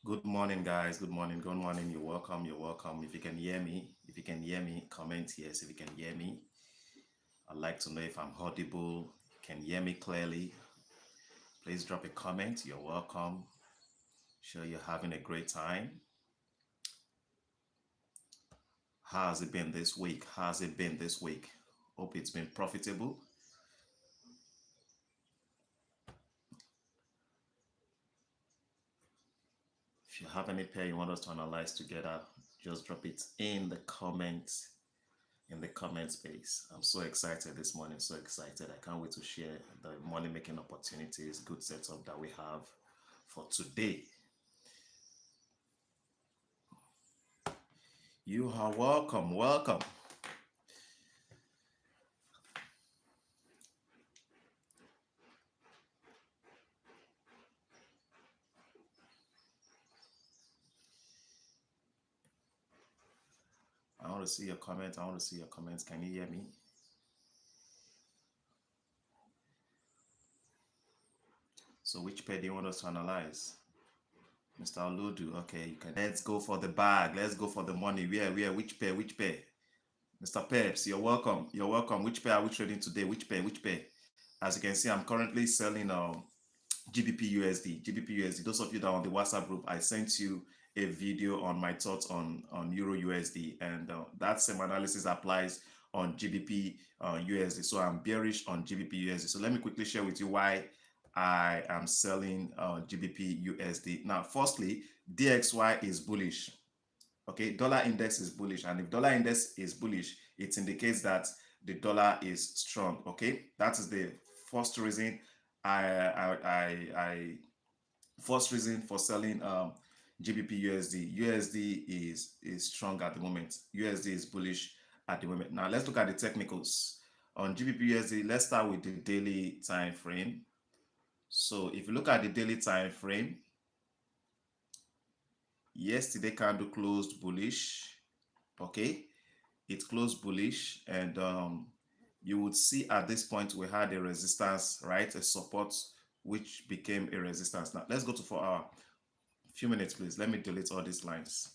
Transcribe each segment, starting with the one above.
Good morning, guys. Good morning. Good morning. You're welcome. You're welcome. If you can hear me, comment yes. If you can hear me, I'd like to know if I'm audible. Can you hear me clearly? Please drop a comment. You're welcome. Sure you're having a great time. How has it been this week? How's it been this week? Hope it's been profitable. If you have any pair you want us to analyze together, just drop it in the comment space. I'm so excited this morning, so excited. I can't wait to share the money making opportunities, good setup that we have for today. You are welcome. Welcome. I want to see your comments. I want to see your comments. Can you hear me? So, which pair do you want us to analyze? Mr. Oludu, okay, you can. Let's go for the bag. Let's go for the money. Where? Which pair? Which pair? Mr. Peps, you're welcome. You're welcome. Which pair are we trading today? Which pair? Which pair? As you can see, I'm currently selling GBP USD. GBP USD. Those of you that are on the WhatsApp group, I sent you a video on my thoughts on Euro USD, and that same analysis applies on GBP USD. So I'm bearish on GBP USD. So let me quickly share with you why I am selling GBP USD. Now, firstly, DXY is bullish. Okay, dollar index is bullish, and if dollar index is bullish, it indicates that the dollar is strong. Okay, that is the first reason I first reason for selling GBP USD. USD is strong at the moment. USD is bullish at the moment. Now let's look at the technicals on GBP USD. Let's start with the daily time frame. So if you look at the daily time frame, yesterday candle closed bullish. Okay, it closed bullish, and you would see at this point we had a resistance, right? A support which became a resistance. Now let's go to 4 hour. Few minutes, please. Let me delete all these lines.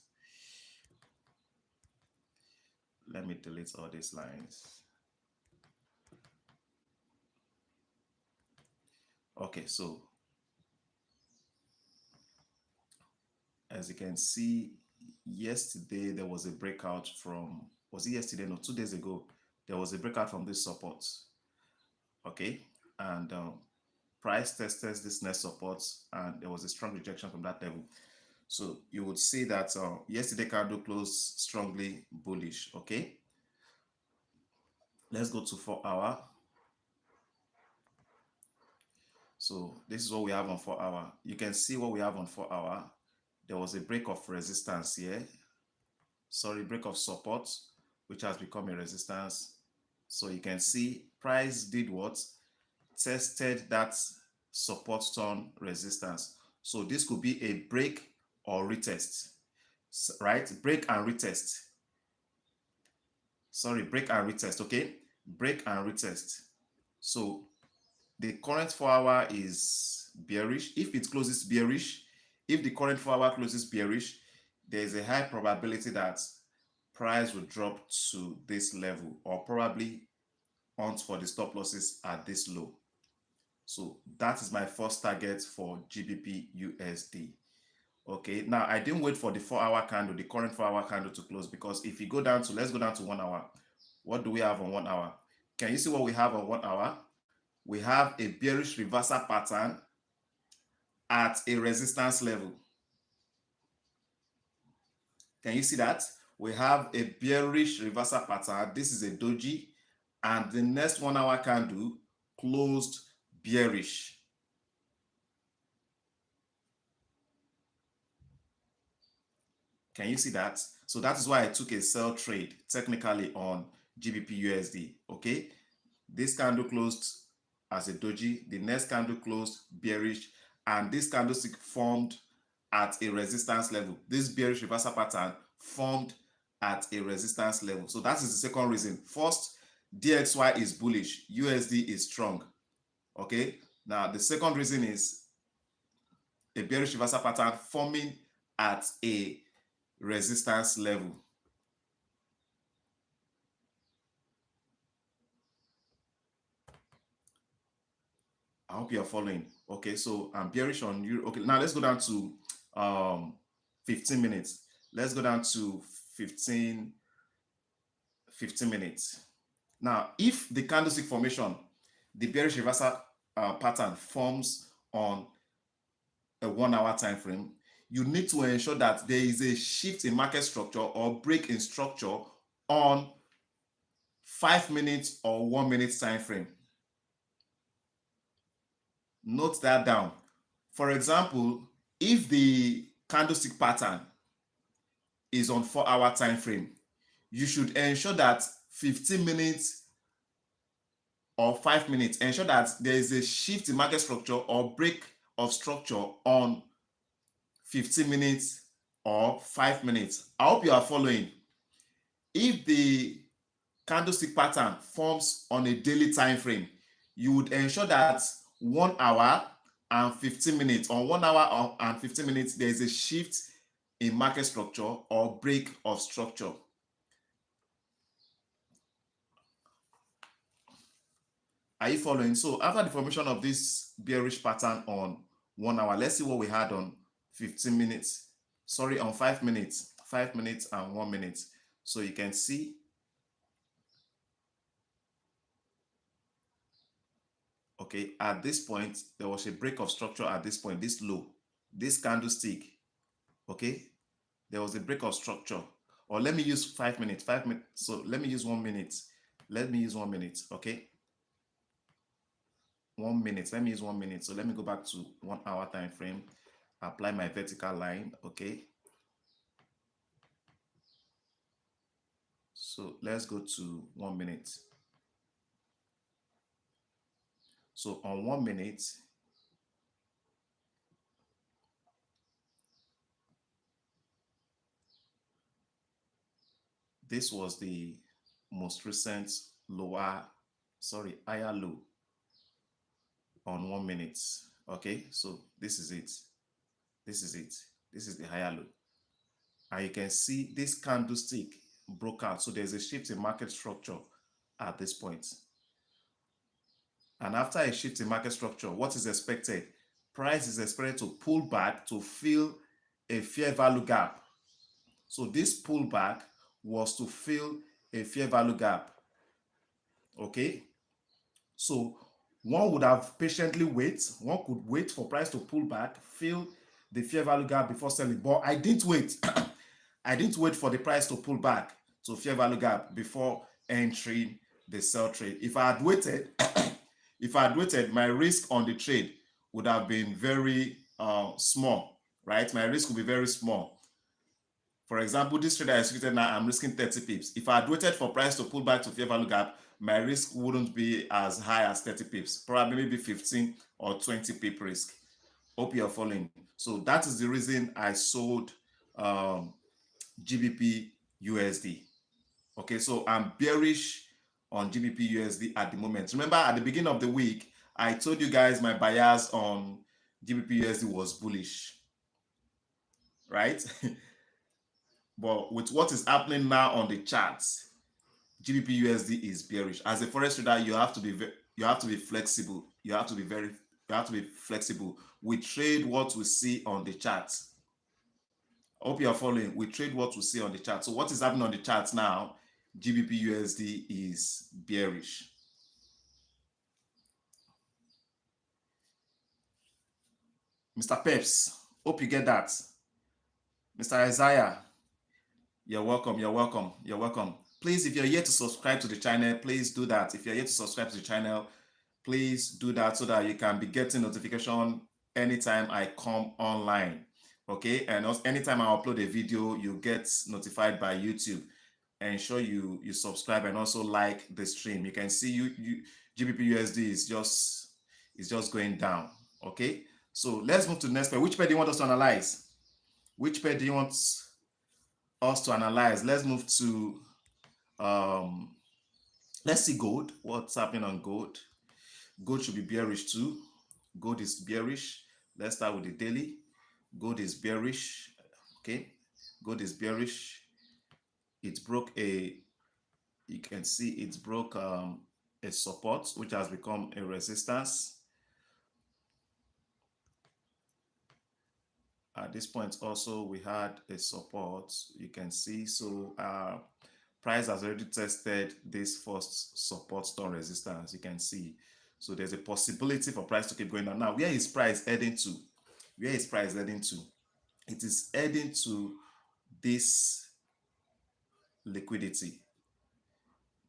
Let me delete all these lines. Okay, so as you can see, yesterday there was a breakout from, was it yesterday? No, 2 days ago, there was a breakout from this support. Okay, and price tested this next support, and there was a strong rejection from that level. So you would see that yesterday candle closed strongly bullish. Okay, let's go to 4 hour. So this is what we have on 4 hour. You can see what we have on 4 hour. There was a break of resistance here. Sorry, break of support, which has become a resistance. So you can see price did what? Tested that support turn resistance. So this could be a break or retest, right? Break and retest. Sorry, break and retest, okay? Break and retest. So the current 4 hour is bearish. If it closes bearish, if the current 4 hour closes bearish, there is a high probability that price will drop to this level, or probably hunt for the stop losses at this low. So that is my first target for GBP USD. Okay, now I didn't wait for the 4 hour candle, the current 4 hour candle to close, because if you go down to, let's go down to 1 hour. What do we have on 1 hour? Can you see what we have on 1 hour? We have a bearish reversal pattern at a resistance level. Can you see that? We have a bearish reversal pattern. This is a doji, and the next 1 hour candle closed bearish. Can you see that? So that is why I took a sell trade technically on GBP USD. Okay, this candle closed as a doji, the next candle closed bearish, and this candlestick formed at a resistance level. This bearish reversal pattern formed at a resistance level. So that is the second reason. First, DXY is bullish, USD is strong. Okay, now the second reason is a bearish reversal pattern forming at a resistance level. I hope you're following. Okay, so I'm bearish on you. Okay, now let's go down to 15 minutes. Let's go down to 15 minutes. Now, if the candlestick formation, the bearish reversal pattern forms on a 1 hour time frame, you need to ensure that there is a shift in market structure or break in structure on 5 minutes or 1 minute time frame. Note that down. For example, if the candlestick pattern is on 4 hour time frame, you should ensure that 15 minutes or 5 minutes, ensure that there is a shift in market structure or break of structure on 15 minutes or 5 minutes. I hope you are following. If the candlestick pattern forms on a daily time frame, you would ensure that 1 hour and 15 minutes, on 1 hour and 15 minutes, there is a shift in market structure or break of structure. Are you following? So after the formation of this bearish pattern on 1 hour, let's see what we had on 15 minutes. Sorry, on 5 minutes. 5 minutes and 1 minute. So you can see, okay, at this point, there was a break of structure at this point, this low, this candlestick, okay? There was a break of structure. Or let me use 5 minutes, 5 minutes. So let me use 1 minute. Let me use 1 minute, okay? 1 minute, let me use 1 minute. So let me go back to 1 hour time frame, apply my vertical line, okay? So let's go to 1 minute. So on 1 minute, this was the most recent higher low on 1 minute. Okay, so this is it. This is it. This is the higher low. And you can see this candlestick broke out. So there's a shift in market structure at this point. And after a shift in market structure, what is expected? Price is expected to pull back to fill a fair value gap. So this pullback was to fill a fair value gap. Okay, so one would have patiently one could wait for price to pull back, fill the fair value gap before selling. But I didn't wait. I didn't wait for the price to pull back to fair value gap before entering the sell trade. If I had waited, my risk on the trade would have been very small, right? My risk would be very small. For example, this trade I executed now, I'm risking 30 pips. If I had waited for price to pull back to fair value gap, my risk wouldn't be as high as 30 pips, probably maybe 15 or 20 pip risk. Hope you're following. So that is the reason I sold GBP USD. Okay, so I'm bearish on GBP USD at the moment. Remember, at the beginning of the week, I told you guys my bias on GBP USD was bullish, right? But with what is happening now on the charts, GBP USD is bearish. As a forex trader, you have to be flexible. You have to be flexible. We trade what we see on the charts. I hope you are following. We trade what we see on the chart. So what is happening on the charts now? GBP USD is bearish. Mr. Peps, hope you get that. Mr. Isaiah, you're welcome. You're welcome. You're welcome. Please, if you're yet to subscribe to the channel, please do that. If you're yet to subscribe to the channel, please do that so that you can be getting notification anytime I come online. Okay, and also anytime I upload a video, you get notified by YouTube. Ensure you subscribe and also like the stream. You can see GBP USD is just going down. Okay, so let's move to the next pair. Which pair do you want us to analyze? Which pair do you want us to analyze? Let's move to let's see gold. What's happening on gold? Gold should be bearish too. Gold is bearish. Let's start with the daily. Gold is bearish. Okay, gold is bearish. It broke a, you can see it broke a support, which has become a resistance. At this point also we had a support, you can see. So price has already tested this first support store resistance, you can see. So there's a possibility for price to keep going down. Now, where is price heading to? Where is price heading to? It is heading to this liquidity,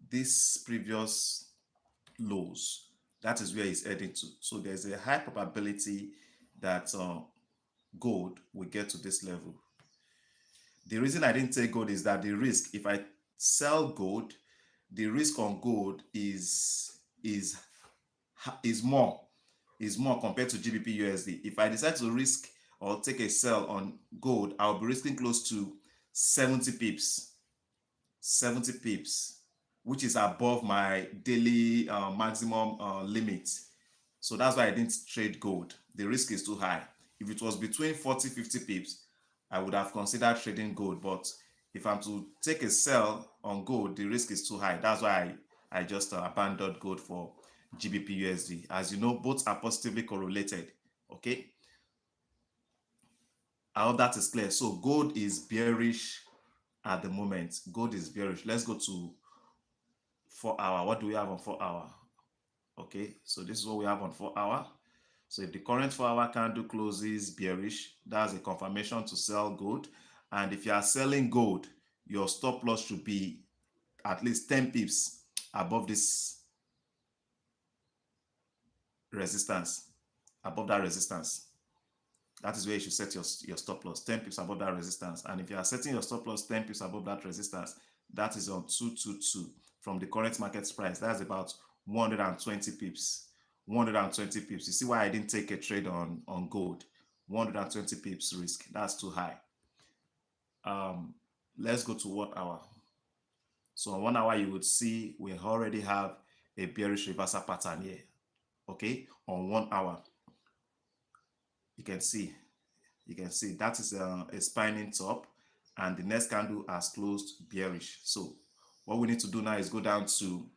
this previous lows. That is where it's heading to. So there's a high probability that gold will get to this level. The reason I didn't take gold is that the risk, if I sell gold, the risk on gold is more, is more compared to GBP USD. If I decide to risk or take a sell on gold, I'll be risking close to 70 pips, 70 pips, which is above my daily maximum limit. So that's why I didn't trade gold. The risk is too high. If it was between 40, 50 pips, I would have considered trading gold. But if I'm to take a sell on gold, the risk is too high. That's why I just abandoned gold for GBP USD. As you know, both are positively correlated. Okay. I hope that is clear. So gold is bearish at the moment. Gold is bearish. Let's go to 4 hour. What do we have on 4 hour? Okay, so this is what we have on 4 hour. So if the current 4 hour candle closes bearish, that's a confirmation to sell gold. And if you are selling gold, your stop loss should be at least 10 pips above this resistance, above that resistance. That is where you should set your stop loss, 10 pips above that resistance. And if you are setting your stop loss 10 pips above that resistance, that is on 222 from the current market price. That's about 120 pips. 120 pips. You see why I didn't take a trade on gold. 120 pips risk. That's too high. Let's go to 1 hour. So on 1 hour, you would see we already have a bearish reversal pattern here. Okay, on 1 hour, you can see that is a spinning top, and the next candle has closed bearish. So what we need to do now is go down to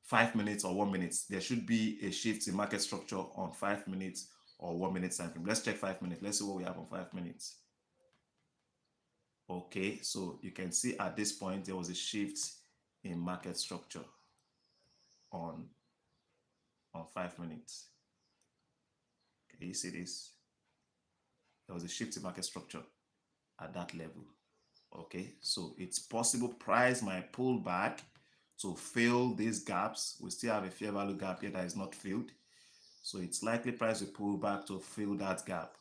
5 minutes or 1 minute. There should be a shift in market structure on 5 minutes or 1 minute time frame. Let's check 5 minutes. Let's see what we have on 5 minutes. Okay, so you can see at this point there was a shift in market structure on 5 minutes. Okay, you see this? There was a shift in market structure at that level. Okay, so it's possible price might pull back to fill these gaps. We still have a fair value gap here that is not filled. So it's likely price will pull back to fill that gap.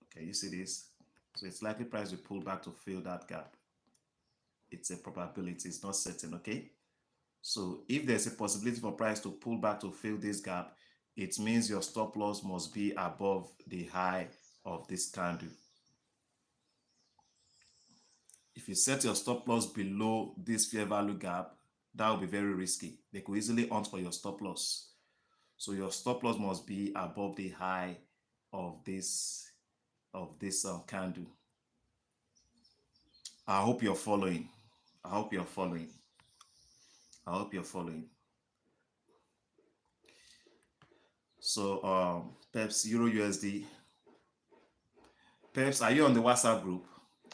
Okay, you see this? So it's likely price will pull back to fill that gap. It's a probability, it's not certain, okay? So if there's a possibility for price to pull back to fill this gap, it means your stop loss must be above the high of this candle. If you set your stop loss below this fair value gap, that will be very risky. They could easily hunt for your stop loss. So your stop loss must be above the high of this candle. I hope you're following. I hope you're following. I hope you're following. So Peps Euro USD. Peps, are you on the WhatsApp group?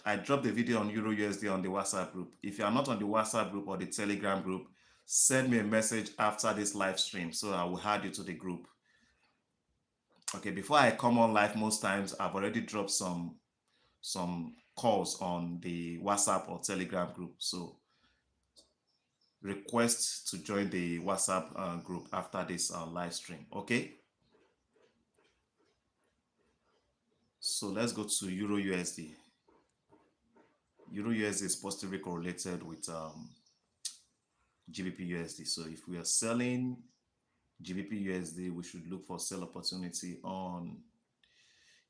I dropped the video on Euro USD on the WhatsApp group. If you are not on the WhatsApp group or the Telegram group, send me a message after this live stream so I will add you to the group. Okay, before I come on live, most times I've already dropped some calls on the WhatsApp or Telegram group. So request to join the WhatsApp group after this live stream. Okay. So let's go to Euro USD. Euro USD is positively correlated with GBP USD. So if we are selling GBP USD, we should look for sell opportunity on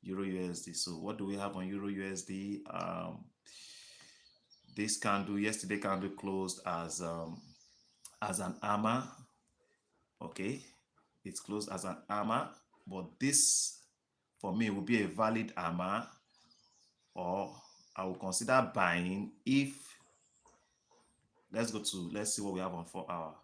Euro USD. So what do we have on Euro USD? This candle, yesterday candle closed as an hammer. Okay, It's closed as an hammer, but this for me will be a valid hammer, or I will consider buying if, let's see what we have on 4 hour.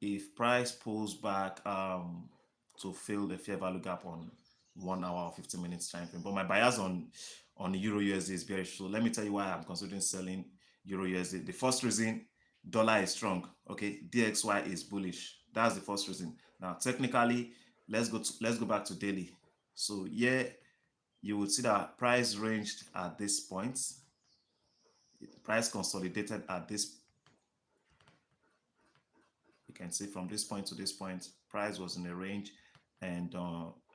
If price pulls back to fill the fair value gap on 1 hour or 15 minutes time frame, but my bias on Euro USD is bearish. So let me tell you why I'm considering selling Euro USD. The first reason, dollar is strong. Okay, DXY is bullish. That's the first reason. Now technically, let's go back to daily. So yeah, you would see that price ranged at this point. Price consolidated at this. You can see from this point to this point, price was in a range, and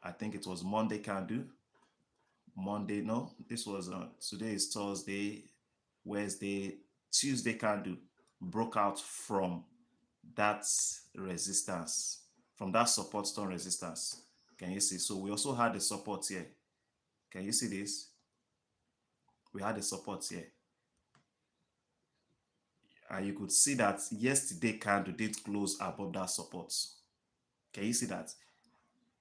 I think it was Monday candle. Monday, no, this was today is Thursday, Wednesday, Tuesday candle broke out from that resistance, from that support stone resistance. Can you see? So we also had the support here. Can you see this? We had the support here. And you could see that yesterday candle did close above that support. Can you see that?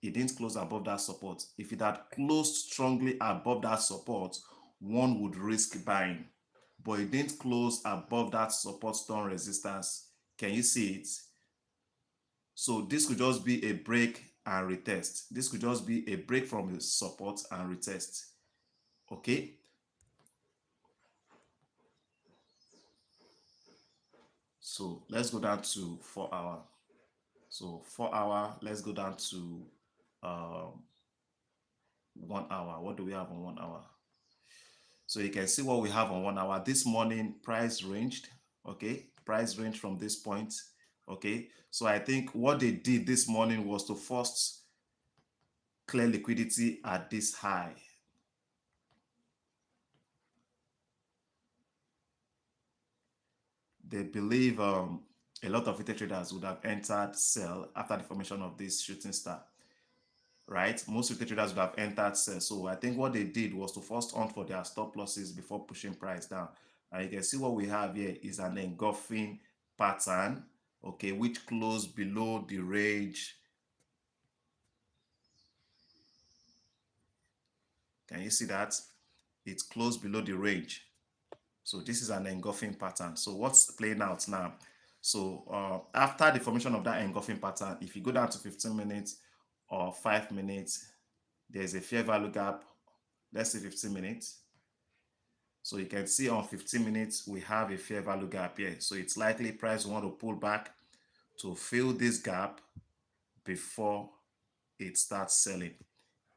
It didn't close above that support. If it had closed strongly above that support, one would risk buying. But it didn't close above that support stone resistance. Can you see it? So this could just be a break and retest. This could just be a break from the support and retest. Okay. So let's go down to 4 hour. So 4 hour, let's go down to 1 hour. What do we have on 1 hour? So you can see what we have on 1 hour. This morning, price ranged. Okay, price range from this point. Okay, so I think what they did this morning was to first clear liquidity at this high. They believe a lot of retail traders would have entered sell after the formation of this shooting star, right? Most retail traders would have entered sell. So I think what they did was to first hunt for their stop losses before pushing price down. And you can see what we have here is an engulfing pattern, okay, which closed below the range. Can you see that? It's closed below the range. So this is an engulfing pattern. So what's playing out now? So after the formation of that engulfing pattern, if you go down to 15 minutes or 5 minutes, there's a fair value gap. Let's say 15 minutes. So you can see on 15 minutes, we have a fair value gap here. So it's likely price will want to pull back to fill this gap before it starts selling.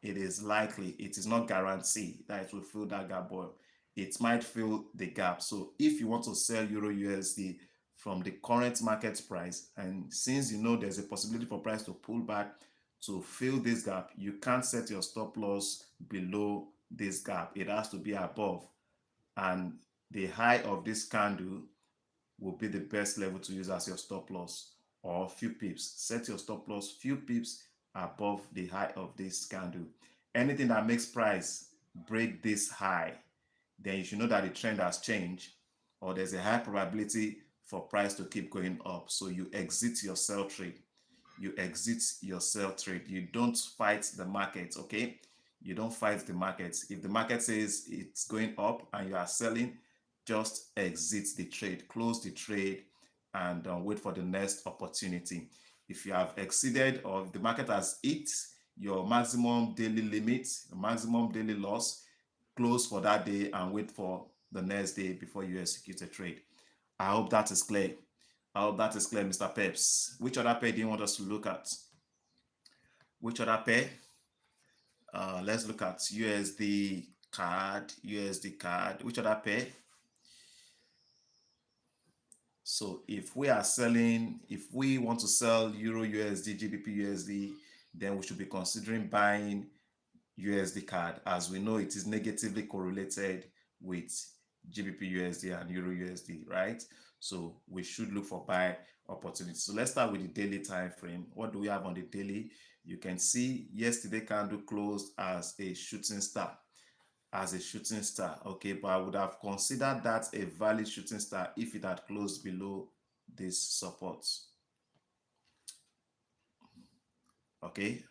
It is likely, it is not guaranteed that it will fill that gap, but it might fill the gap. So if you want to sell Euro USD from the current market price, and since you know there's a possibility for price to pull back to fill this gap, you can't set your stop loss below this gap. It has to be above. And the high of this candle will be the best level to use as your stop loss, or few pips. Set your stop loss few pips above the high of this candle. Anything that makes price break this high, then you should know that the trend has changed, or there's a high probability for price to keep going up. So you exit your sell trade. You exit your sell trade. You don't fight the market, okay? You don't fight the market. If the market says it's going up and you are selling, just exit the trade, close the trade, and wait for the next opportunity. If you have exceeded, or if the market has hit your maximum daily limit, maximum daily loss, close for that day and wait for the next day before you execute a trade. I hope that is clear. I hope that is clear, Mr. Peps. Which other pair do you want us to look at? Which other pair? Let's look at USD card, USD card. Which other pair? So if we are selling, if we want to sell Euro USD, GBP USD, then we should be considering buying USD card, as we know it is negatively correlated with GBP USD and Euro USD, right? So we should look for buy opportunities. So let's start with the daily time frame. What do we have on the daily? You can see yesterday candle closed as a shooting star. as a shooting star, okay, but I would have considered that a valid shooting star if it had closed below this support. Okay,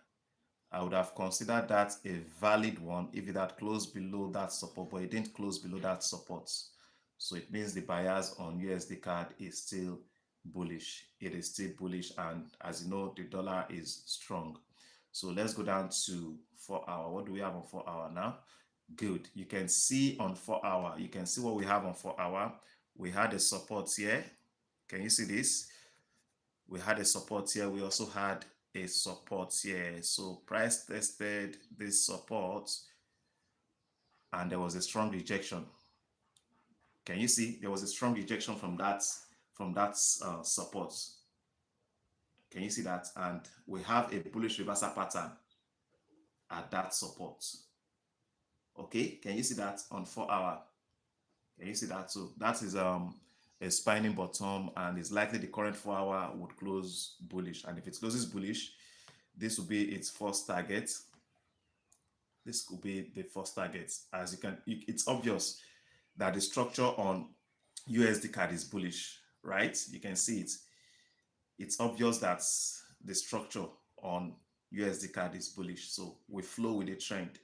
I would have considered that a valid one if it had closed below that support, but it didn't close below that support. So it means the bias on USD card is still bullish. It is still bullish, and as you know, the dollar is strong. So let's go down to 4 hour. What do we have on 4 hour now? Good. You can see on 4 hour, you can see what we have on 4 hour. We had a support here. Can you see this? We had a support here. We also had a support here. So price tested this support and there was a strong rejection. Can you see? There was a strong rejection from that support. Can you see that? And we have a bullish reversal pattern at that support. Okay, can you see that on 4 hour? Can you see that? So that is a spinning bottom, and it's likely the current 4 hour would close bullish. And if it closes bullish, this will be its first target. This could be the first target. As you can, it's obvious that the structure on USD card is bullish, right? You can see it. It's obvious that the structure on USD card is bullish. So we flow with the trend.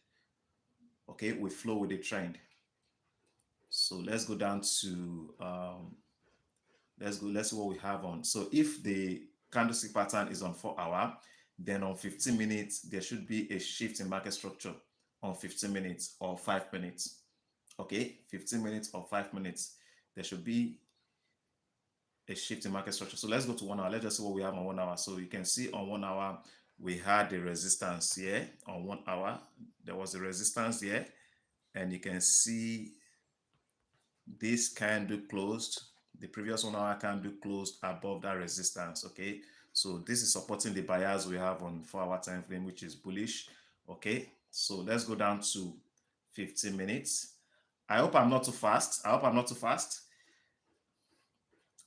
Okay, we flow with the trend. So let's go down to let's see what we have on. So if the candlestick pattern is on 4 hour, then on 15 minutes there should be a shift in market structure on 15 minutes or 5 minutes. Okay, 15 minutes or 5 minutes, there should be a shift in market structure. So let's go to 1 hour. Let's just see what we have on 1 hour. So you can see on 1 hour we had a resistance here. On 1 hour there was a resistance here, and you can see this candle closed, the previous 1 hour candle closed above that resistance. Okay, so this is supporting the bias we have on 4 hour time frame, which is bullish. Okay, so let's go down to 15 minutes. I hope I'm not too fast.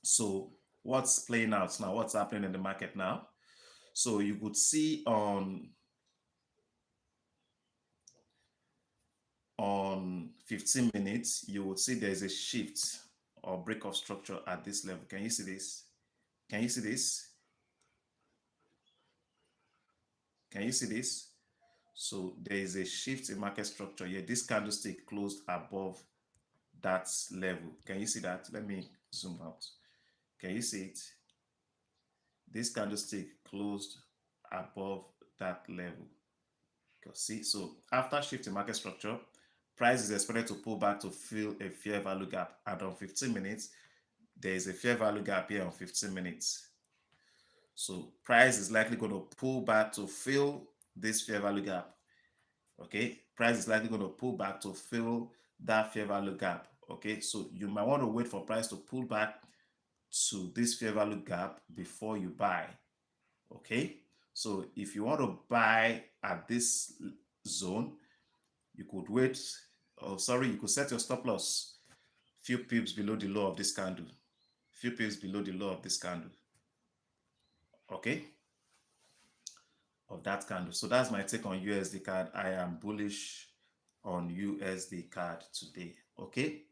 So what's playing out now? What's happening in the market now? So you could see on 15 minutes, you would see there's a shift or break of structure at this level. Can you see this? Can you see this? Can you see this? So there is a shift in market structure here. This candlestick closed above that level. Can you see that? Let me zoom out. Can you see it? This candlestick closed above that level. See, so after shifting market structure, price is expected to pull back to fill a fair value gap. And on 15 minutes, there is a fair value gap here on 15 minutes. So price is likely going to pull back to fill this fair value gap. Okay, price is likely going to pull back to fill that fair value gap. Okay, so you might want to wait for price to pull back to this fair value gap before you buy. Okay, so if you want to buy at this zone, you could wait. Oh, sorry, you could set your stop loss few pips below the low of this candle. Few pips below the low of this candle. Okay, of that candle. So that's my take on USD card. I am bullish on USD card today. Okay,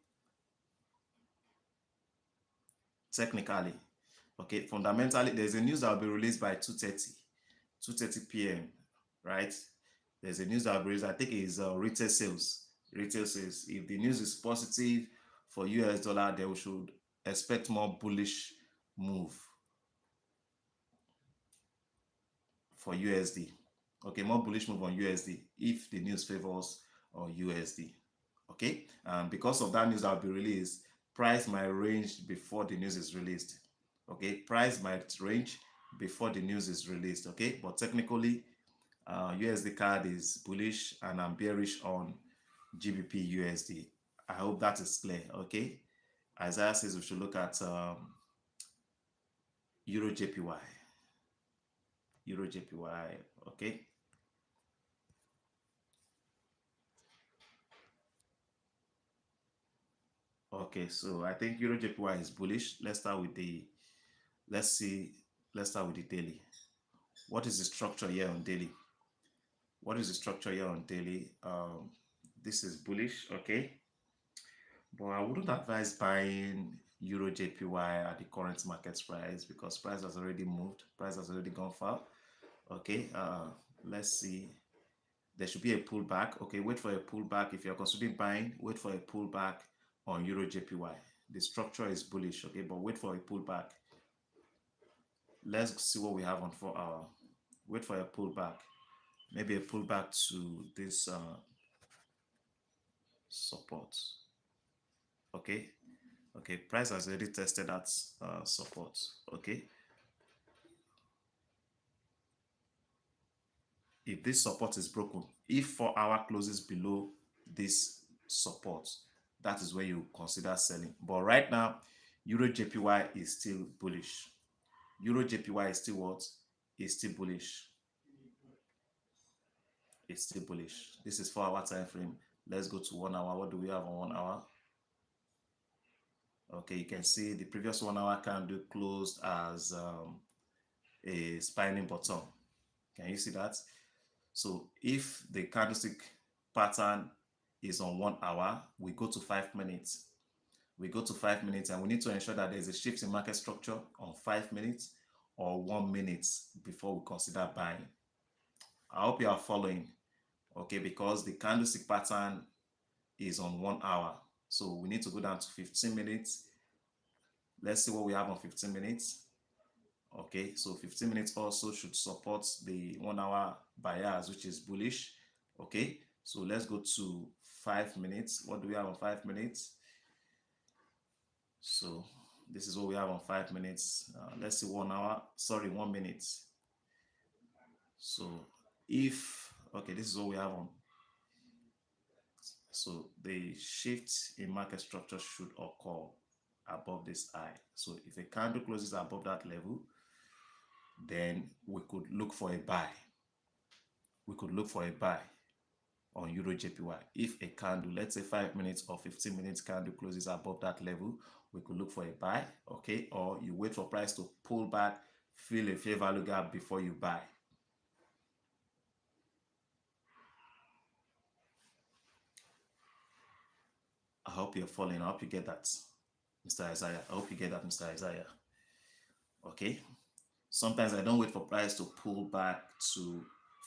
technically. Okay, fundamentally, there's a news that will be released by 2:30 p.m. right? There's a news that will be released. I think it's retail sales. Retail sales. If the news is positive for US dollar, then we should expect more bullish move for USD. Okay, more bullish move on USD if the news favors on USD. Okay, and because of that news that will be released, price might range before the news is released. Okay, price might range before the news is released. Okay, but technically USD card is bullish and I'm bearish on GBP USD. I hope that is clear. Okay, Isaiah says we should look at Euro JPY. Euro JPY. Okay, okay, so I think Euro JPY is bullish. Let's start with the let's start with the daily. What is the structure here on daily? What is the structure here on daily? this is bullish, okay? But I wouldn't advise buying Euro JPY at the current market price because price has already moved, price has already gone far. Okay, let's see. There should be a pullback. Okay, wait for a pullback. If you're considering buying, wait for a pullback on Euro JPY. The structure is bullish, okay, but wait for a pullback. Let's see what we have on 4 hour. Wait for a pullback. Maybe a pullback to this support. Okay, okay, price has already tested that support. Okay, if this support is broken, if 4 hour closes below this support, that is where you consider selling. But right now, Euro JPY is still bullish. Euro JPY is still what? Is still bullish. It's still bullish. This is 4 hour time frame. Let's go to 1 hour. What do we have on 1 hour? Okay, you can see the previous 1 hour candle closed as a spinning bottom. Can you see that? So if the candlestick pattern is on 1 hour, we go to 5 minutes. We go to 5 minutes and we need to ensure that there's a shift in market structure on 5 minutes or 1 minute before we consider buying. I hope you are following, okay, because the candlestick pattern is on 1 hour. So we need to go down to 15 minutes. Let's see what we have on 15 minutes. Okay, so 15 minutes also should support the 1 hour bias, which is bullish. Okay, so let's go to 5 minutes. What do we have on 5 minutes? So this is what we have on 5 minutes. Let's see 1 hour, sorry, 1 minute. So if, okay, this is what we have on. So the shift in market structure should occur above this high. So if a candle closes above that level, then we could look for a buy. We could look for a buy on Euro JPY. If a candle, let's say 5 minutes or 15 minutes candle closes above that level, we could look for a buy, okay? Or you wait for price to pull back, fill a fair value gap before you buy. I hope you're following. I hope you get that, Mr. Isaiah. I hope you get that, Mr. Isaiah. Okay. Sometimes I don't wait for price to pull back to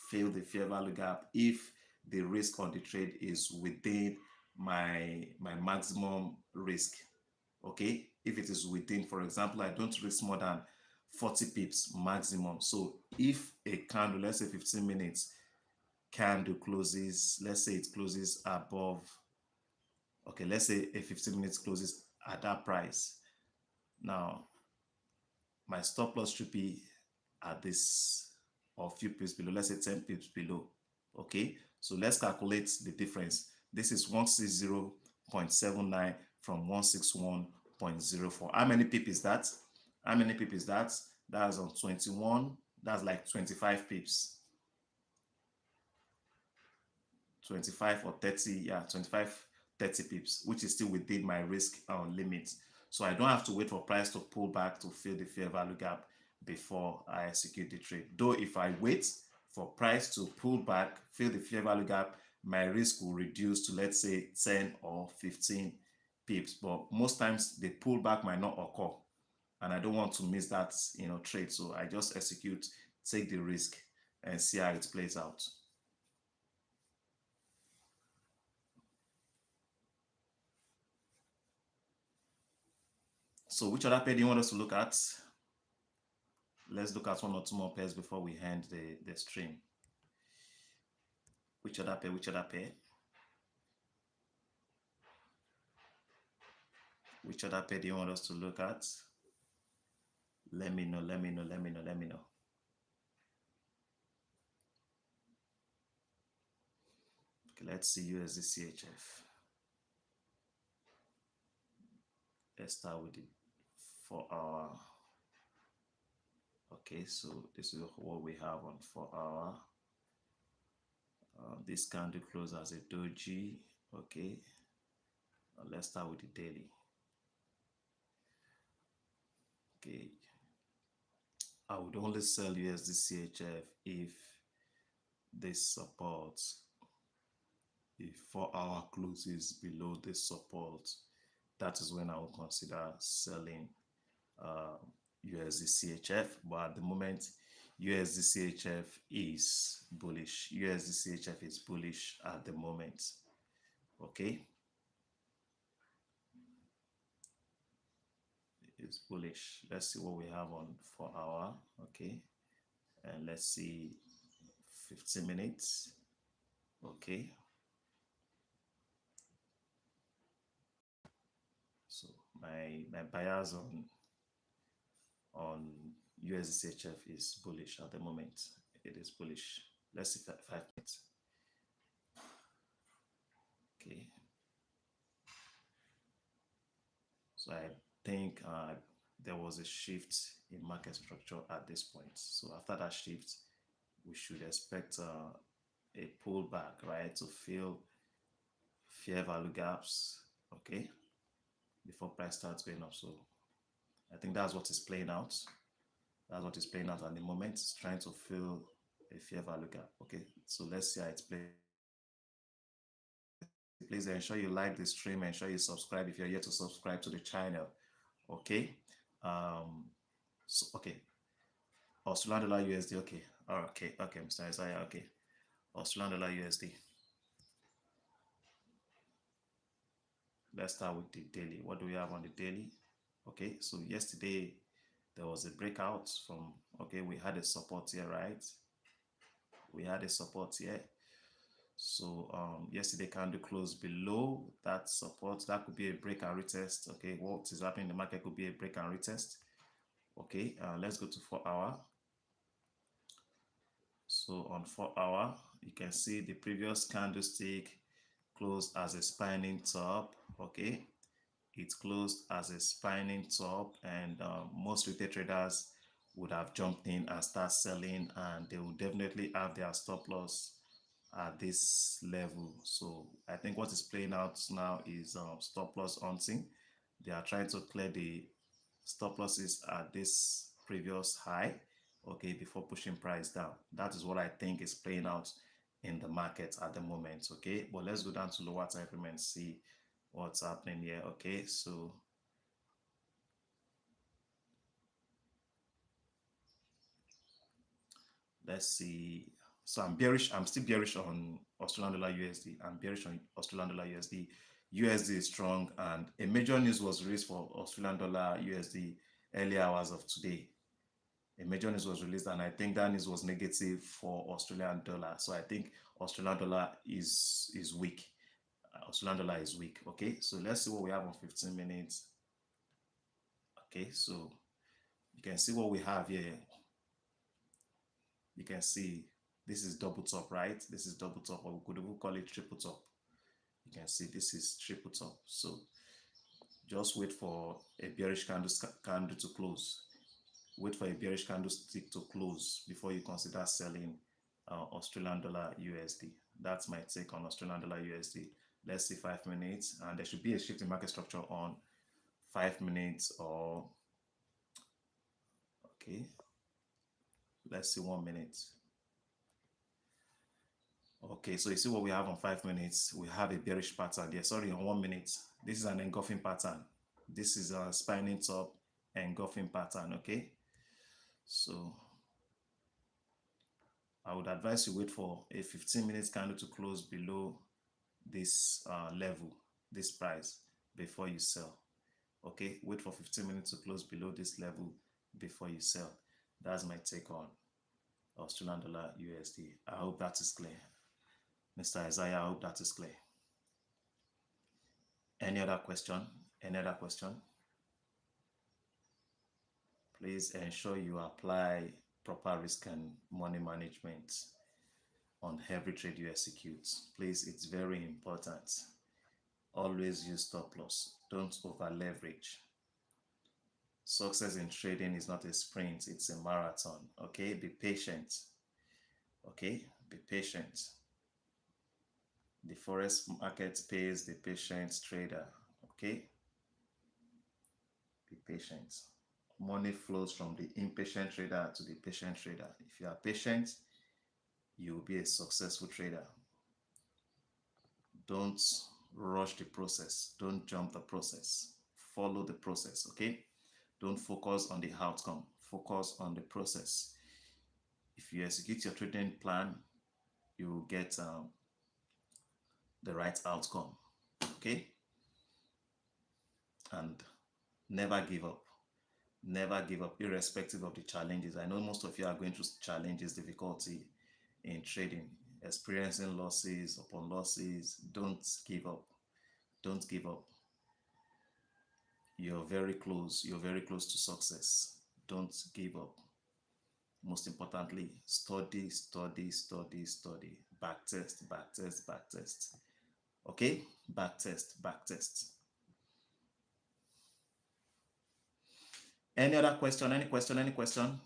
fill the fair value gap if the risk on the trade is within my maximum risk. Okay, if it is within, for example, I don't risk more than 40 pips maximum. So if a candle, let's say 15 minutes candle closes, let's say it closes above, okay, let's say a 15 minutes closes at that price. Now my stop loss should be at this or few pips below, let's say 10 pips below. Okay, so let's calculate the difference. This is 160.79 from 161.04. How many pips is that? How many pips is that? That's on 21. That's like 25 pips. 25 or 30, yeah, 25, 30 pips, which is still within my risk limit. So I don't have to wait for price to pull back to fill the fair value gap before I execute the trade. Though if I wait for price to pull back, fill the fair value gap, my risk will reduce to, let's say, 10 or 15 pips. But most times the pullback might not occur, and I don't want to miss that, trade. So I just execute, take the risk, and see how it plays out. So which other pair do you want us to look at? Let's look at one or two more pairs before we end the stream. Which other pair? Which other pair? Which other pair do you want us to look at? Let me know, let me know, let me know, let me know. Okay, let's see USD CHF. Let's start with it for our. Okay, so this is what we have on 4 hour. This candle close as a doji. Okay, let's start with the daily. Okay, I would only sell USD CHF if this supports If 4 hour closes below this support, that is when I will consider selling uh, USD CHF. But at the moment, USD CHF is bullish. USD CHF is bullish at the moment. Okay, it's bullish. Let's see what we have on 4 hour. Okay, and let's see 15 minutes. Okay, so my buyers on USDCHF is bullish at the moment. It is bullish. Let's see 5 minutes. Okay, so I think there was a shift in market structure at this point. So after that shift, we should expect a pullback, right, to fill fair value gaps. Okay, before price starts going up. So I think that's what is playing out. That's what is playing out at the moment. It's trying to fill a fair value gap. Okay, so let's see how it's playing. Please ensure you like the stream, ensure you subscribe if you're yet to subscribe to the channel. Okay, so okay, Australian dollar USD. Okay, okay, Mr. Isaiah. Okay, Australian dollar USD. Let's start with the daily. What do we have on the daily? Okay, so yesterday there was a breakout from, okay, we had a support here, right? We had a support here. So yesterday candle closed below that support. That could be a break and retest. Okay, what is happening in the market could be a break and retest. Okay, let's go to 4 hour. So on 4 hour, you can see the previous candlestick closed as a spinning top. Okay, it closed as a spinning top, and most retail traders would have jumped in and start selling, and they will definitely have their stop loss at this level. So I think what is playing out now is stop loss hunting. They are trying to clear the stop losses at this previous high, okay, before pushing price down. That is what I think is playing out in the market at the moment. Okay, but let's go down to lower time frame and see what's happening here. Okay, so let's see. So I'm bearish. I'm still bearish on Australian dollar USD. I'm bearish on Australian dollar USD. USD is strong, and a major news was released for Australian dollar USD early hours of today. A major news was released, and I think that news was negative for Australian dollar. So I think Australian dollar is weak. Australian dollar is weak. Okay, so let's see what we have on 15 minutes. Okay, so you can see what we have here. You can see this is double top, right? This is double top, or we could even call it triple top. You can see this is triple top. So just wait for a bearish candle to close. Wait for a bearish candlestick to close before you consider selling Australian dollar USD. That's my take on Australian dollar USD. Let's see 5 minutes, and there should be a shift in market structure on 5 minutes, or okay, let's see 1 minute. Okay, so you see what we have on 5 minutes. We have a bearish pattern there. Sorry, on 1 minute. This is an engulfing pattern. This is a spinning top engulfing pattern. Okay, so I would advise you wait for a 15 minutes candle to close below this level, this price, before you sell. Okay, wait for 15 minutes to close below this level before you sell. That's my take on Australian dollar USD. I hope that is clear. Mr. Isaiah, I hope that is clear. Any other question? Any other question? Please ensure you apply proper risk and money management on every trade you execute. Please, it's very important. Always use stop loss. Don't over leverage. Success in trading is not a sprint, it's a marathon. Okay, be patient. Okay, be patient. The Forex market pays the patient trader. Okay, be patient. Money flows from the impatient trader to the patient trader. If you are patient, you will be a successful trader. Don't rush the process. Don't jump the process. Follow the process, okay? Don't focus on the outcome. Focus on the process. If you execute your trading plan, you will get the right outcome, okay? And never give up. Never give up, irrespective of the challenges. I know most of you are going through challenges, difficulty in trading, experiencing losses upon losses. Don't give up. Don't give up. You're very close. You're very close to success. Don't give up. Most importantly, study, study, study, study. Back test, back test, back test. Okay? Back test, back test. Any other question? Any question? Any question?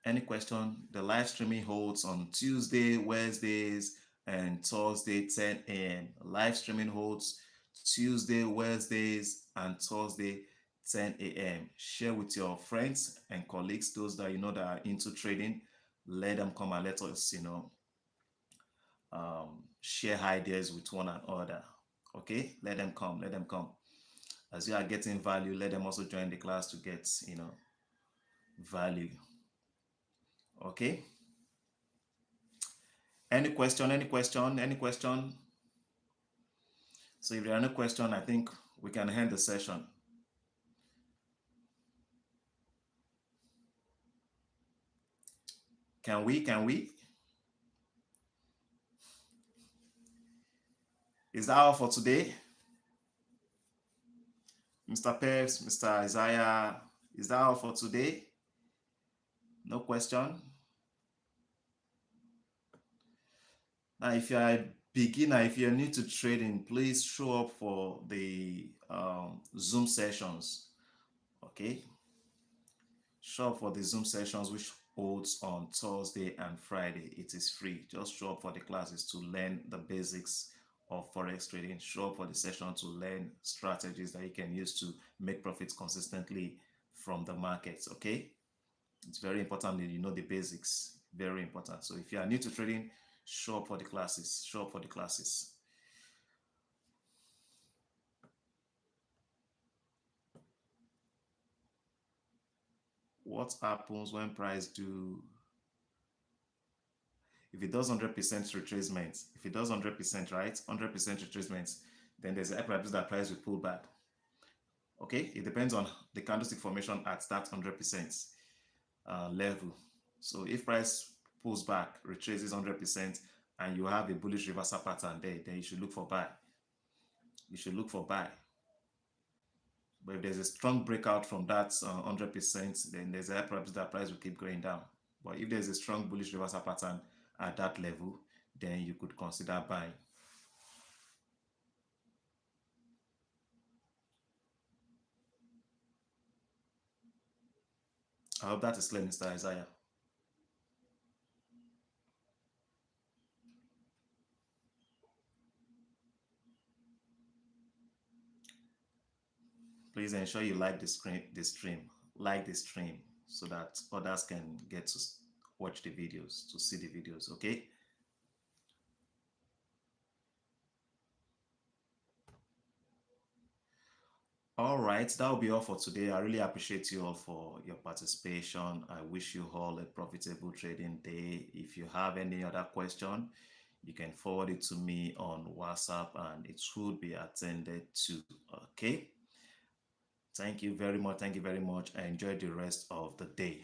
Any question? The live streaming holds on Tuesday, Wednesdays, and Thursday, 10 a.m. Live streaming holds Tuesday, Wednesdays, and Thursday, 10 a.m. Share with your friends and colleagues, those that you know that are into trading. Let them come and let us, share ideas with one another. Okay, let them come. Let them come. As you are getting value, let them also join the class to get, value. Okay. Any question? Any question? Any question? So if there are no question, I think we can end the session. Can we? Can we? Is that all for today? Mr. Peps, Mr. Isaiah, is that all for today? No question? Now, if you're a beginner, if you're new to trading, please show up for the Zoom sessions. Okay? Show up for the Zoom sessions, which holds on Thursday and Friday. It is free. Just show up for the classes to learn the basics of Forex trading. Show up for the session to learn strategies that you can use to make profits consistently from the markets. Okay? It's very important that you know the basics. Very important. So if you are new to trading, show up for the classes. Show up for the classes. What happens when price do, if it does 100% retracement, if it does 100%, right, 100% retracement, then there's a high probability that price will pull back. Okay, it depends on the candlestick formation at that 100% level. So if price pulls back, retraces 100%, and you have a bullish reversal pattern there, then you should look for buy. You should look for buy. But if there's a strong breakout from that 100%, then there's a high probability that price will keep going down. But if there's a strong bullish reversal pattern at that level, then you could consider buying. I hope that is clear, Mr. Isaiah. Please ensure you like the stream, like the stream, so that others can get to watch the videos, to see the videos. Okay. All right, that will be all for today. I really appreciate you all for your participation. I wish you all a profitable trading day. If you have any other question, you can forward it to me on WhatsApp and it should be attended to. Okay. Thank you very much. Thank you very much. I enjoy the rest of the day.